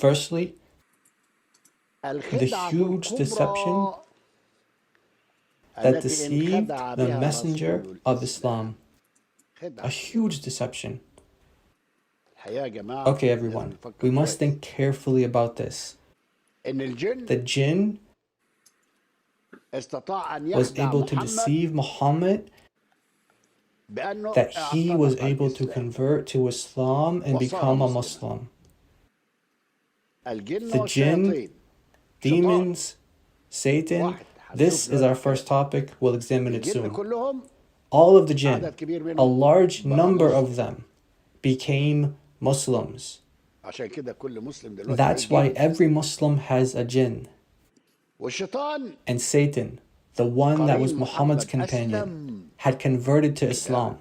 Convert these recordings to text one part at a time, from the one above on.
Firstly, the huge deception that deceived the messenger of Islam. A huge deception. Okay, everyone, we must think carefully about this. The jinn was able to deceive Muhammad, that he was able to convert to Islam and become a Muslim. The jinn, demons, Satan, this is our first topic. We'll examine it soon. All of the jinn, a large number of them, became Muslims. That's why every Muslim has a jinn. And Satan, the one that was Muhammad's companion, had converted to Islam.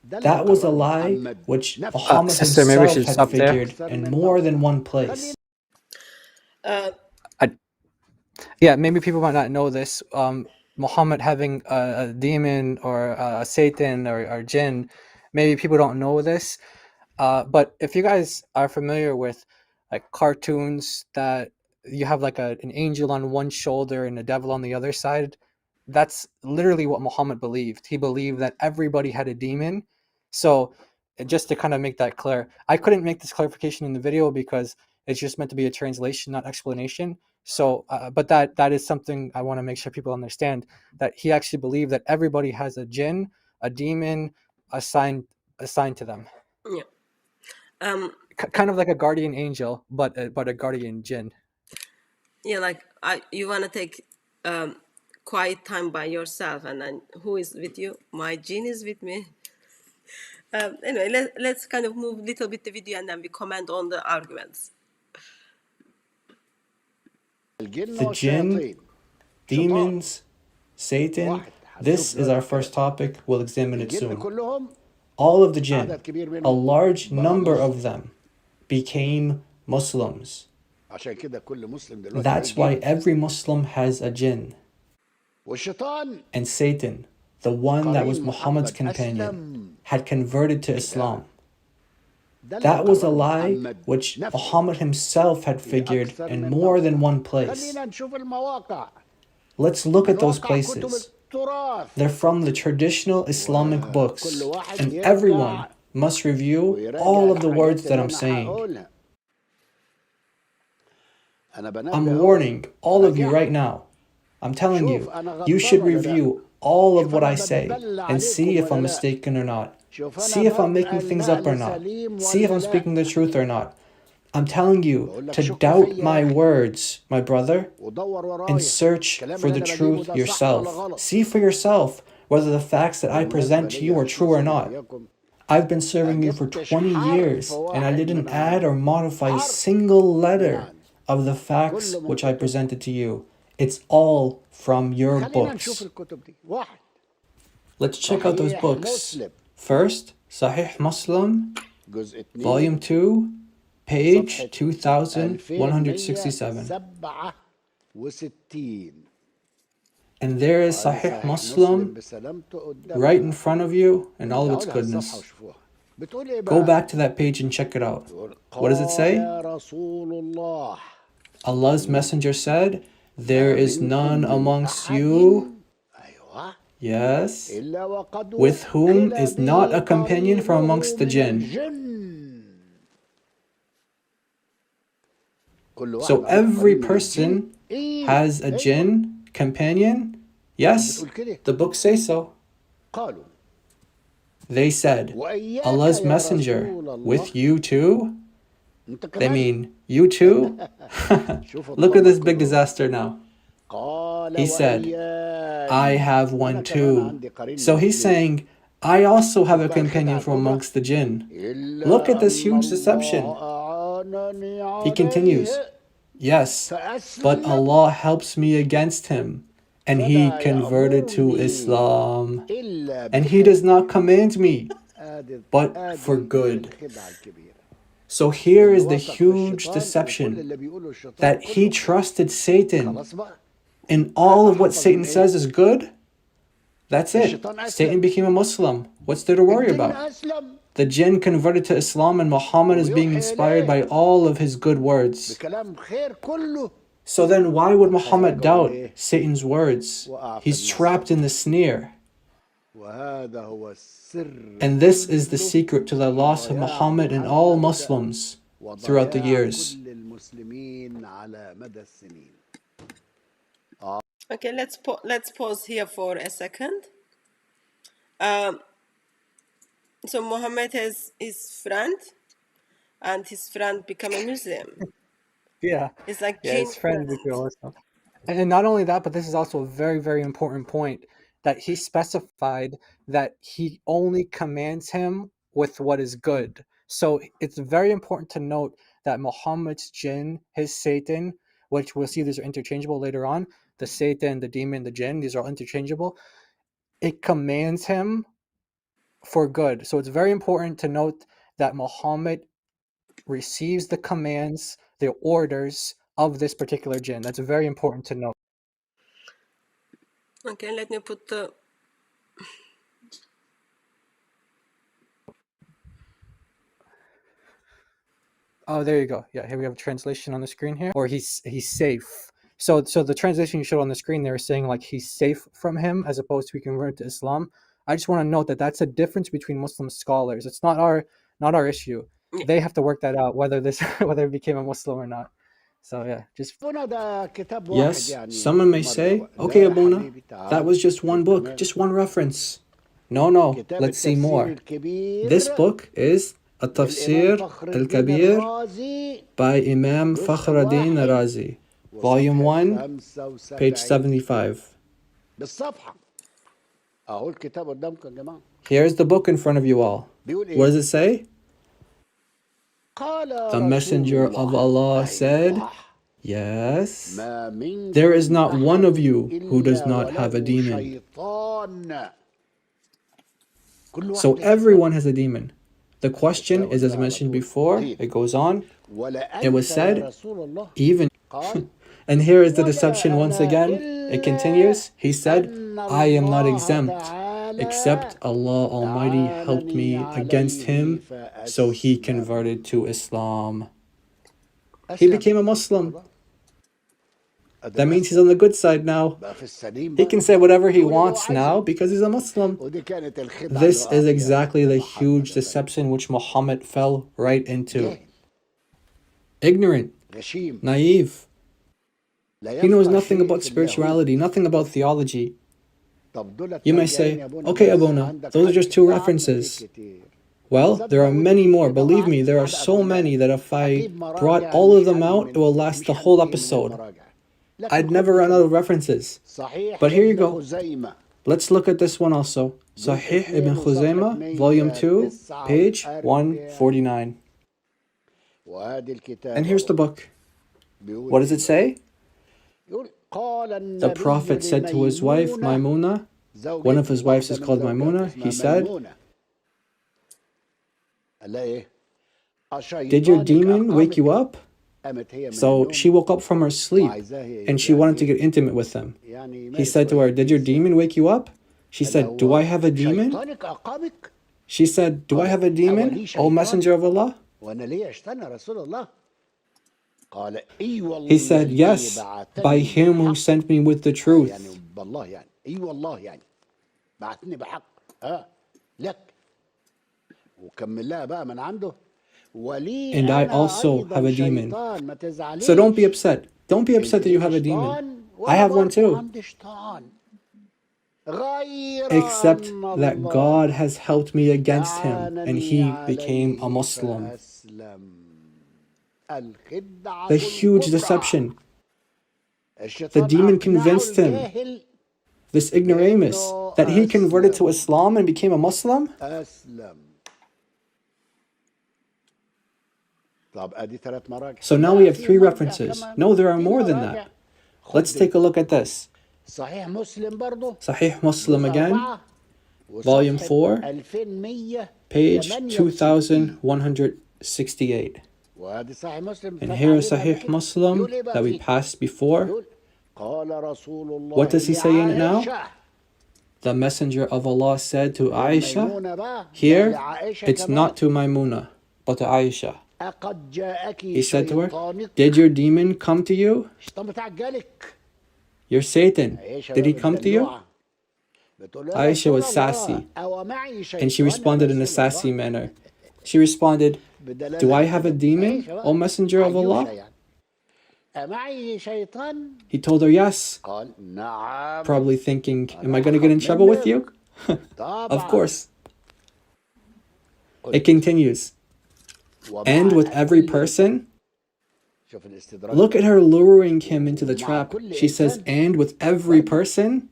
That was a lie which Muhammad Sister, maybe we himself should had stop there. figured in more than one place. Yeah, maybe people might not know this. Muhammad having a demon or a Satan or jinn, maybe people don't know this. But if you guys are familiar with like cartoons that you have like an angel on one shoulder and a devil on the other side, that's literally what Muhammad believed. He believed that everybody had a demon. So just to kind of make that clear, I couldn't make this clarification in the video because it's just meant to be a translation, not explanation. So, but that is something I want to make sure people understand, that he actually believed that everybody has a jinn, a demon assigned to them. Yeah. Kind of like a guardian angel, but a guardian jinn. Yeah, like you want to take quiet time by yourself, and then who is with you? My jinn is with me. Anyway, let's kind of move a little bit the video and then we comment on the arguments. The jinn, demons, Satan, this is our first topic. We'll examine it soon. All of the jinn, a large number of them, became Muslims. That's why every Muslim has a jinn. And Satan, the one that was Muhammad's companion, had converted to Islam. That was a lie which Muhammad himself had figured in more than one place. Let's look at those places. They're from the traditional Islamic books, and everyone must review all of the words that I'm saying. I'm warning all of you right now. I'm telling you, you should review all of what I say and see if I'm mistaken or not. See if I'm making things up or not. See if I'm speaking the truth or not. I'm telling you to doubt my words, my brother, and search for the truth yourself. See for yourself whether the facts that I present to you are true or not. I've been serving you for 20 years, and I didn't add or modify a single letter of the facts which I presented to you. It's all from your books. Let's check out those books. First, Sahih Muslim, Volume 2, page 2167. And there is Sahih Muslim right in front of you in all of its goodness. Go back to that page and check it out. What does it say? Allah's Messenger said, "There is none amongst you, yes, with whom is not a companion from amongst the jinn." So every person has a jinn companion. Yes, the books say so. They said, Allah's Messenger, with you too? They mean, you too? Look at this big disaster now. He said, I have one too. So he's saying, I also have a companion from amongst the jinn. Look at this huge deception. He continues, yes, but Allah helps me against him, and he converted to Islam. And he does not command me, but for good. So here is the huge deception, that he trusted Satan, and all of what Satan says is good. That's it. Satan became a Muslim. What's there to worry about? The jinn converted to Islam and Muhammad is being inspired by all of his good words. So then why would Muhammad doubt Satan's words? He's trapped in the snare. And this is the secret to the loss of Muhammad and all Muslims throughout the years. Okay, let's pause here for a second. So Muhammad has his friend, and his friend become a Muslim. Yeah. It's like Yeah, jinn his friend friend. became a Muslim. And not only that, but this is also a very, very important point, that he specified that he only commands him with what is good. So it's very important to note that Muhammad's jinn, his Satan, which we'll see these are interchangeable later on, the Satan, the demon, the jinn, these are all interchangeable. It commands him for good. So it's very important to note that Muhammad receives the commands, the orders of this particular jinn. That's very important to note. Okay, let me put the... Oh, there you go. Yeah, here we have a translation on the screen here. Or he's safe. So the translation you showed on the screen there is saying like he's safe from him as opposed to he converted to Islam. I just want to note that that's a difference between Muslim scholars. It's not our issue. Yeah. They have to work that out whether he became a Muslim or not. So yeah, just Yes, someone may say, okay, Abuna, that was just one book, just one reference. No, let's see more. This book is At-Tafsir Al-Kabir by Imam Fakhruddin Razi, Volume 1, page 75. Here's the book in front of you all. What does it say? The Messenger of Allah said, yes, there is not one of you who does not have a demon. So everyone has a demon. The question is, as mentioned before, it goes on, it was said, even, and here is the deception once again, it continues, he said, I am not exempt, except Allah Almighty helped me against him, so he converted to Islam. He became a Muslim. That means he's on the good side now. He can say whatever he wants now because he's a Muslim. This is exactly the huge deception which Muhammad fell right into. Ignorant, naive. He knows nothing about spirituality, nothing about theology. You may say, okay, Abuna, those are just two references. Well, there are many more. Believe me, there are so many that if I brought all of them out, it will last the whole episode. I'd never run out of references. But here you go. Let's look at this one also. Sahih ibn Khuzaymah, volume 2, page 149. And here's the book. What does it say? The Prophet said to his wife, Maimuna, one of his wives is called Maimuna, he said, did your demon wake you up? So she woke up from her sleep and she wanted to get intimate with him. He said to her, did your demon wake you up? She said, do I have a demon? She said, do I have a demon, O Messenger of Allah? He said, yes, by him who sent me with the truth. And I also have a demon. So don't be upset. Don't be upset that you have a demon. I have one too. Except that God has helped me against him and he became a Muslim. The huge deception. The demon convinced him, this ignoramus, that he converted to Islam and became a Muslim? So now we have 3 references. No, there are more than that. Let's take a look at this. Sahih Muslim again, volume 4, page 2168. And here is Sahih Muslim that we passed before. What does he say in it now? The Messenger of Allah said to Aisha, here, it's not to Maimuna, but to Aisha. He said to her, did your demon come to you? Your Satan, did he come to you? Aisha was sassy, and she responded in a sassy manner. She responded, do I have a demon, O Messenger of Allah? He told her yes, probably thinking, am I going to get in trouble with you? Of course. It continues. And with every person, look at her luring him into the trap. She says, and with every person?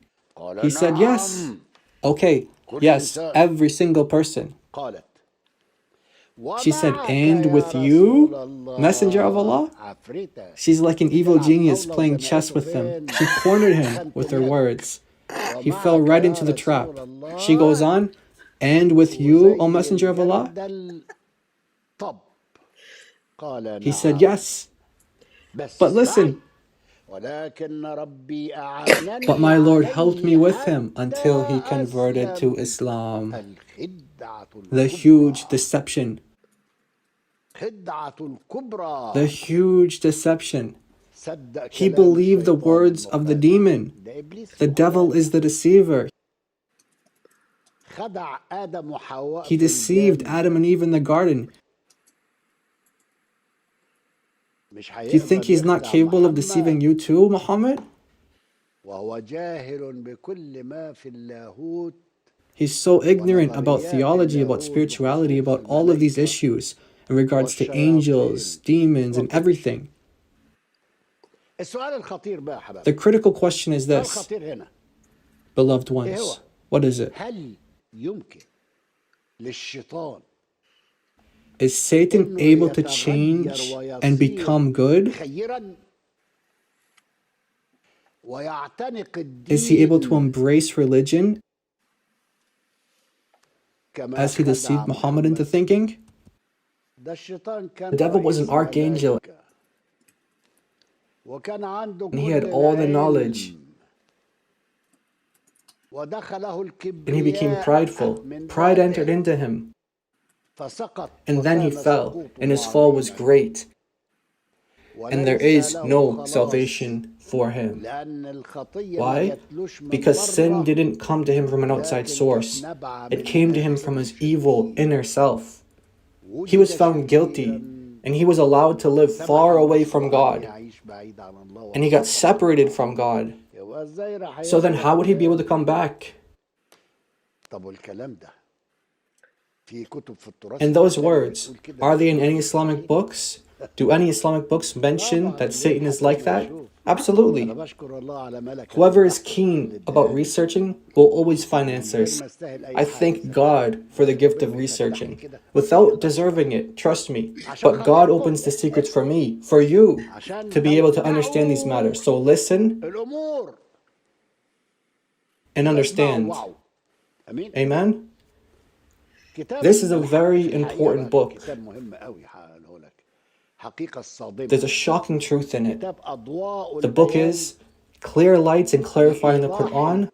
He said, yes. Okay, yes, every single person. She said, and with you, Messenger of Allah? She's like an evil genius playing chess with him. She cornered him with her words. He fell right into the trap. She goes on, and with you, O Messenger of Allah? He said, yes. But listen, but my Lord helped me with him until he converted to Islam. The huge deception. The huge deception. He believed the words of the demon. The devil is the deceiver. He deceived Adam and Eve in the garden. Do you think he's not capable of deceiving you too, Muhammad? He's so ignorant about theology, about spirituality, about all of these issues in regards to angels, demons, and everything. The critical question is this, beloved ones. What is it? Is Satan able to change and become good? Is he able to embrace religion as he deceived Muhammad into thinking? The devil was an archangel, and he had all the knowledge. And he became prideful. Pride entered into him. And then he fell, and his fall was great. And there is no salvation for him. Why? Because sin didn't come to him from an outside source. It came to him from his evil inner self. He was found guilty, and he was allowed to live far away from God. And he got separated from God. So then how would he be able to come back? And those words, are they in any Islamic books? Do any Islamic books mention that Satan is like that? Absolutely. Whoever is keen about researching will always find answers. I thank God for the gift of researching. Without deserving it, trust me. But God opens the secrets for me, for you, to be able to understand these matters. So listen and understand. Amen? This is a very important book. There's a shocking truth in it. The book is Clear Lights and Clarifying the Quran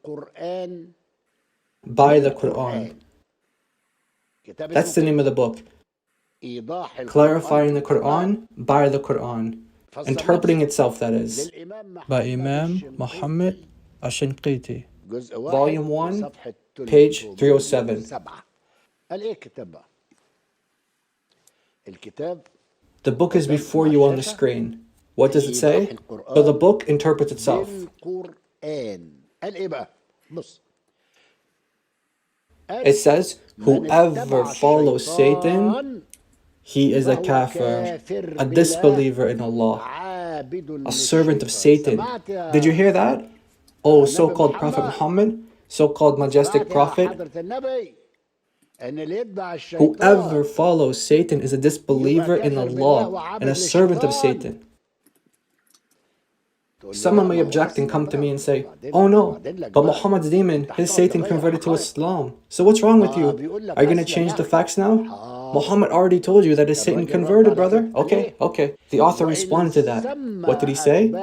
by the Quran. That's the name of the book. Clarifying the Quran by the Quran. Interpreting itself, that is. By Imam Muhammad Ash-Shinqiti. Volume 1, page 307. The book is before you on the screen. What does it say? So the book interprets itself. It says, whoever follows Satan, he is a kafir, a disbeliever in Allah, a servant of Satan. Did you hear that? Oh, so-called Prophet Muhammad, so-called majestic prophet. Whoever follows Satan is a disbeliever in Allah and a servant of Satan. Someone may object and come to me and say, oh no, but Muhammad's demon, his Satan converted to Islam. So what's wrong with you? Are you going to change the facts now? Muhammad already told you that his Satan converted, brother. Okay. The author responded to that. What did he say?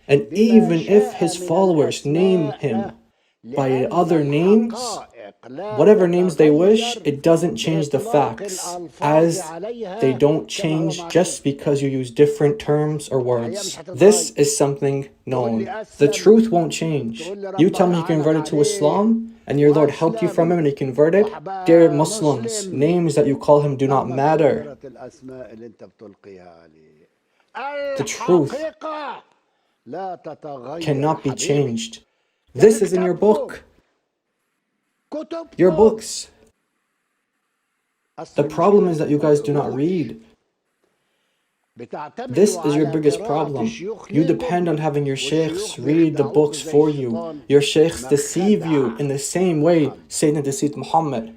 And even if his followers name him by other names, whatever names they wish, it doesn't change the facts, as they don't change just because you use different terms or words. This is something known. The truth won't change. You tell me you converted to Islam, and your Lord helped you from him and he converted. Dear Muslims, names that you call him do not matter. The truth cannot be changed. This is in your book. Your books. The problem is that you guys do not read. This is your biggest problem. You depend on having your sheikhs read the books for you. Your sheikhs deceive you in the same way Satan deceived Muhammad.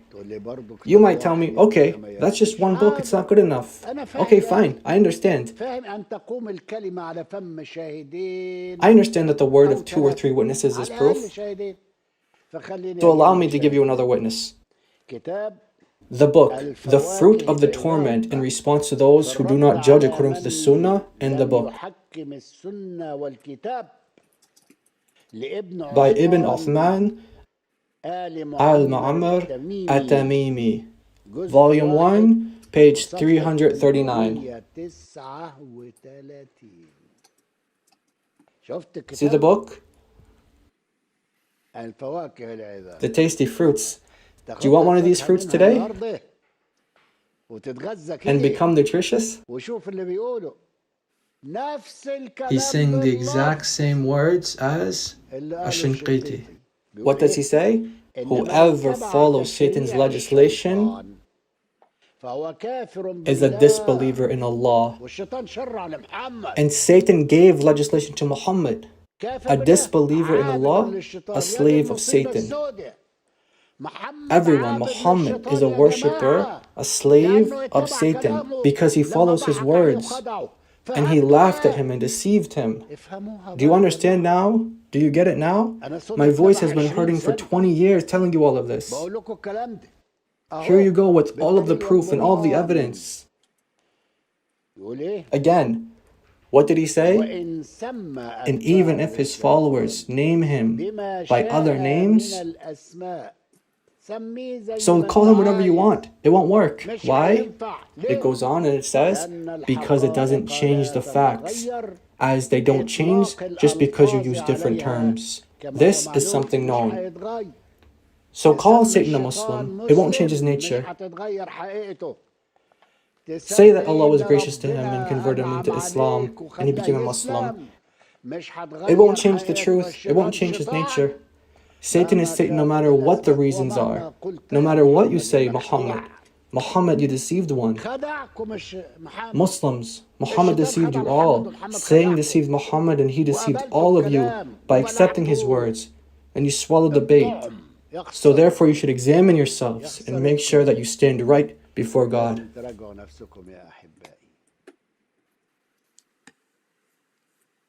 You might tell me, okay, that's just one book, it's not good enough. Okay, fine, I understand. I understand that the word of 2 or 3 witnesses is proof. So allow me to give you another witness. The book, The Fruit of the Torment, in response to those who do not judge according to the Sunnah, in the book by Ibn Uthman al-Ma'amar at-Tamimi, Volume 1, page 339. See the book? The tasty fruits. Do you want one of these fruits today? And become nutritious? He's saying the exact same words as Ash-Shinqiti. What does he say? Whoever follows Satan's legislation is a disbeliever in Allah. And Satan gave legislation to Muhammad. A disbeliever in Allah, a slave of Satan. Everyone, Muhammad is a worshipper, a slave of Satan, because he follows his words. And he laughed at him and deceived him. Do you understand now? Do you get it now? My voice has been hurting for 20 years telling you all of this. Here you go with all of the proof and all of the evidence. Again, what did he say? And even if his followers name him by other names, so call him whatever you want. It won't work. Why? It goes on and it says, because it doesn't change the facts, as they don't change just because you use different terms. This is something known. So call Satan a Muslim. It won't change his nature. Say that Allah was gracious to him and converted him into Islam and he became a Muslim. It won't change the truth. It won't change his nature. Satan is Satan no matter what the reasons are. No matter what you say, Muhammad. Muhammad, you deceived one. Muslims, Muhammad deceived you all. Satan deceived Muhammad and he deceived all of you by accepting his words. And you swallowed the bait. So therefore you should examine yourselves and make sure that you stand right before God.